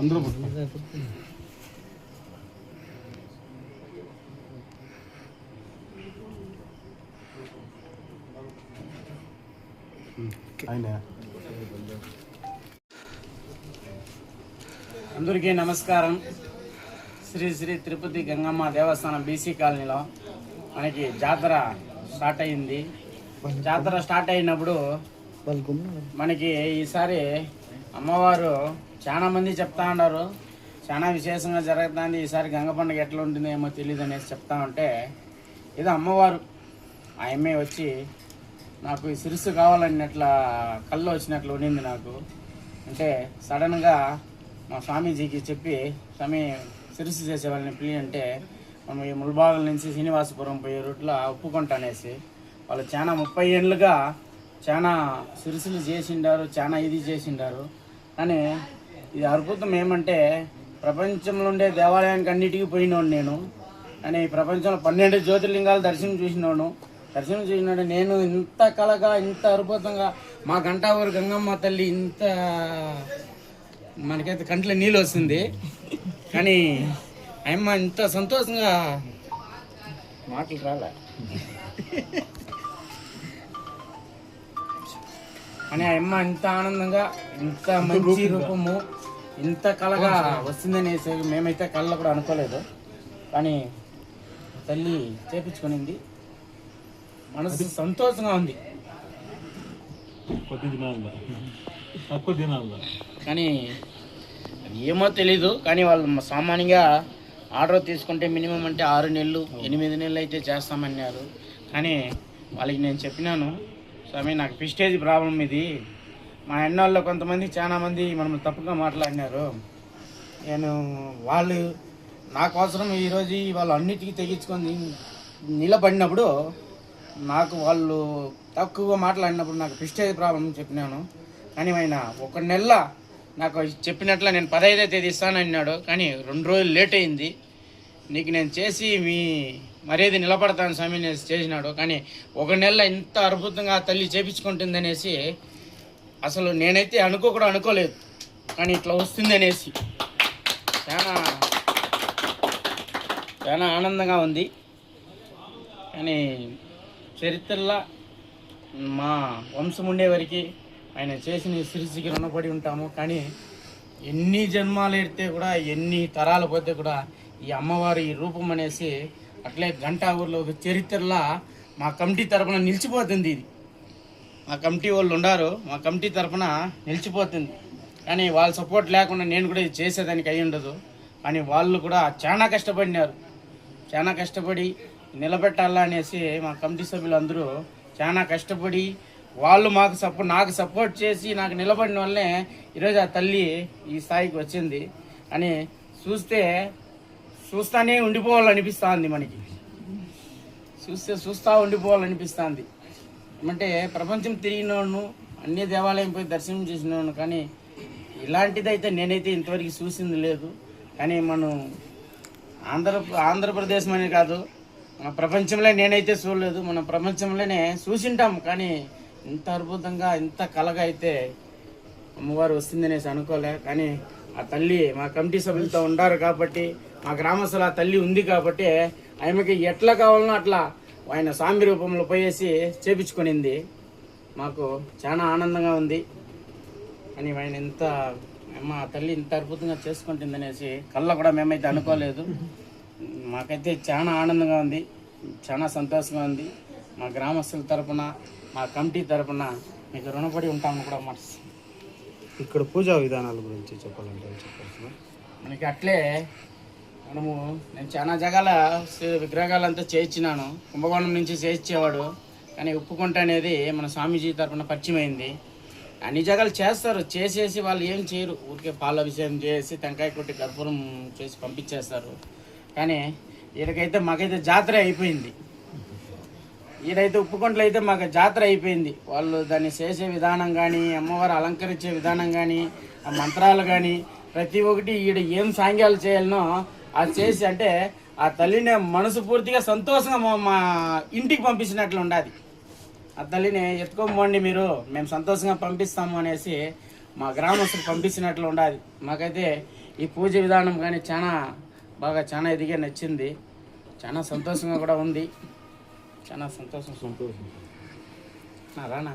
అందరూ అందరికీ నమస్కారం. శ్రీ శ్రీ తిరుపతి గంగమ్మ దేవస్థానం బీసీ కాలనీలో మనకి జాతర స్టార్ట్ అయింది. జాతర స్టార్ట్ అయినప్పుడు మనకి ఈసారి అమ్మవారు చాలా మంది చెప్తా ఉన్నారు, చాలా విశేషంగా జరుగుతుంది, ఈసారి గంగ పండుగ ఎట్లా ఉంటుంది ఏమో తెలియదు అనేసి చెప్తా ఉంటే, ఏదో అమ్మవారు ఆ అమ్మాయి వచ్చి నాకు ఈ సిరుసు కావాలన్నట్లా కళ్ళు వచ్చినట్లు ఉండింది నాకు. అంటే సడన్గా మా స్వామీజీకి చెప్పి, స్వామి సిరుసు చేసే వాళ్ళని పిల్లి అంటే మనం ఈ ముల్బాగుల నుంచి శ్రీనివాసపురం పోయే రూట్లో ఒప్పుకుంటా అనేసి వాళ్ళు చాలా 30 ఏళ్ళుగా చాలా సిరుసులు చేసిండారు, చాలా ఇది చేసిండారు. కానీ ఇది అద్భుతం ఏమంటే, ప్రపంచంలో ఉండే దేవాలయానికి అన్నిటికీ పోయినోడు నేను. కానీ ప్రపంచంలో 12 జ్యోతిర్లింగాలు దర్శనం చూసినాడు నేను. ఇంత కళగా, ఇంత అద్భుతంగా మా గంటావూరు గంగమ్మ తల్లి ఇంత మనకైతే కంట్లో నీళ్ళు వస్తుంది. కానీ అమ్మ ఇంత సంతోషంగా మాటలు రాలే అని అమ్మ ఇంత ఆనందంగా, ఇంత మంచి రూపము, ఇంత కళగా వస్తుందనేసి మేమైతే కళ్ళలో కూడా అనుకోలేదు. కానీ తల్లి చేపించుకునింది, మనసు సంతోషంగా ఉంది. కానీ ఏమో తెలీదు. కానీ వాళ్ళు సామాన్యంగా ఆర్డర్ తీసుకుంటే మినిమం అంటే 6 నెలలు 8 నెలలు అయితే చేస్తామన్నారు. కానీ వాళ్ళకి నేను చెప్పినాను, స్వామి నాకు ప్రెస్టేజ్ ప్రాబ్లం ఇది, మా అన్నోళ్ళు కొంతమంది చాలా మంది మనం తప్పుగా మాట్లాడినారు, నేను వాళ్ళు నా కోసం ఈరోజు వాళ్ళు అన్నిటికీ తెగించుకొని నిలబడినప్పుడు నాకు వాళ్ళు తక్కువగా మాట్లాడినప్పుడు నాకు ప్రెస్టేజ్ ప్రాబ్లం చెప్పినాను. కానీ ఆయన 1 నెల నాకు చెప్పినట్లు నేను 15వ తేదీ ఇస్తానన్నాడు, కానీ 2 రోజులు లేట్ అయింది. నీకు నేను చేసి మీ మర్యాద నిలబడతాను స్వామి నేను చేసినాడు. కానీ 1 నెల ఇంత అద్భుతంగా ఆ తల్లి చేపించుకుంటుందనేసి అసలు నేనైతే అనుకోలేదు. కానీ ఇట్లా వస్తుందనేసి చాలా ఆనందంగా ఉంది. కానీ చరిత్రలో మా వంశం ఉండేవారికి ఆయన చేసిన సిరిసికి రుణపడి ఉంటాము. కానీ ఎన్ని జన్మాలు ఎడితే కూడా, ఎన్ని తరాలు పోతే కూడా ఈ అమ్మవారి ఈ రూపం అనేసి అట్లే గంటా ఊర్లో ఒక చరిత్రలా మా కమిటీ తరపున నిలిచిపోతుంది. ఇది మా కమిటీ వాళ్ళు ఉన్నారు, మా కమిటీ తరపున నిలిచిపోతుంది. కానీ వాళ్ళ సపోర్ట్ లేకుండా నేను కూడా ఇది చేసేదానికి అయి ఉండదు. కానీ వాళ్ళు కూడా చాలా కష్టపడినారు. చాలా కష్టపడి నిలబెట్టాలా అనేసి మా కమిటీ సభ్యులు అందరూ చాలా కష్టపడి వాళ్ళు నాకు సపోర్ట్ చేసి నాకు నిలబడిన వల్లనే ఈరోజు ఆ తల్లి ఈ స్థాయికి వచ్చింది. అని చూస్తానే ఉండిపోవాలనిపిస్తుంది. మనకి చూస్తూ ఉండిపోవాలనిపిస్తుంది. అంటే ప్రపంచం తిరిగినోను, అన్ని దేవాలయం పోయి దర్శనం చేసినోను, కానీ ఇలాంటిదైతే నేనైతే ఇంతవరకు చూసింది లేదు. కానీ మనం ఆంధ్రప్రదేశ్ అనే కాదు, మన ప్రపంచంలో నేనైతే చూడలేదు. మన ప్రపంచంలోనే చూసింటాం, కానీ ఇంత అద్భుతంగా ఇంత కలగా అయితే అమ్మవారు వస్తుందనేసి అనుకోలే. కానీ ఆ తల్లి మా కమిటీ సభ్యులతో ఉండారు కాబట్టి, మా గ్రామస్తులు ఆ తల్లి ఉంది కాబట్టి ఆమెకి ఎట్లా కావాలనో అట్లా ఆయన స్వామి రూపంలో పోయేసి చేపించుకునింది. మాకు చాలా ఆనందంగా ఉంది. అని ఆయన ఆ తల్లి ఇంత అద్భుతంగా చేసుకుంటుందనేసి కళ్ళ కూడా మేమైతే అనుకోలేదు. మాకైతే చాలా ఆనందంగా ఉంది, చాలా సంతోషంగా ఉంది. మా గ్రామస్తుల తరపున, మా కమిటీ తరపున మీకు రుణపడి ఉంటాము కూడా. ఇక్కడ పూజా విధానాల గురించి చెప్పాలంటే మనకి అట్లే నేను చాలా జగాల విగ్రహాలంతా చేయించినాను. కుంభకోణం నుంచి చేయించేవాడు, కానీ ఉప్పుకుంట అనేది మన స్వామీజీ తరపున పరిచయం అయింది. అన్ని జగాలు చేస్తారు, చేసేసి వాళ్ళు ఏం చేయరు, ఊరికే పాలాభిషేకం చేసి టెంకాయ కొట్టి కర్పూరం చేసి పంపించేస్తారు. కానీ ఈడకైతే మాకైతే జాతర అయిపోయింది. ఈడైతే ఉప్పుకుంటలో అయితే మాకు జాతర అయిపోయింది. వాళ్ళు దాన్ని చేసే విధానం కానీ, అమ్మవారు అలంకరించే విధానం కానీ, ఆ మంత్రాలు కానీ ప్రతి ఒక్కటి ఈడ ఏం సాంగ్యాలు చేయాలనో అది చేసి, అంటే ఆ తల్లిని మనసు పూర్తిగా సంతోషంగా మా ఇంటికి పంపించినట్లు ఉండాలి. ఆ తల్లిని ఎత్తుకోమండి మీరు, మేము సంతోషంగా పంపిస్తాము అనేసి మా గ్రామస్తులు పంపించినట్లు ఉండాలి. మాకైతే ఈ పూజ విధానం కానీ చాలా ఇదిగా నచ్చింది. చాలా సంతోషంగా కూడా ఉంది. చాలా సంతోషం. రానా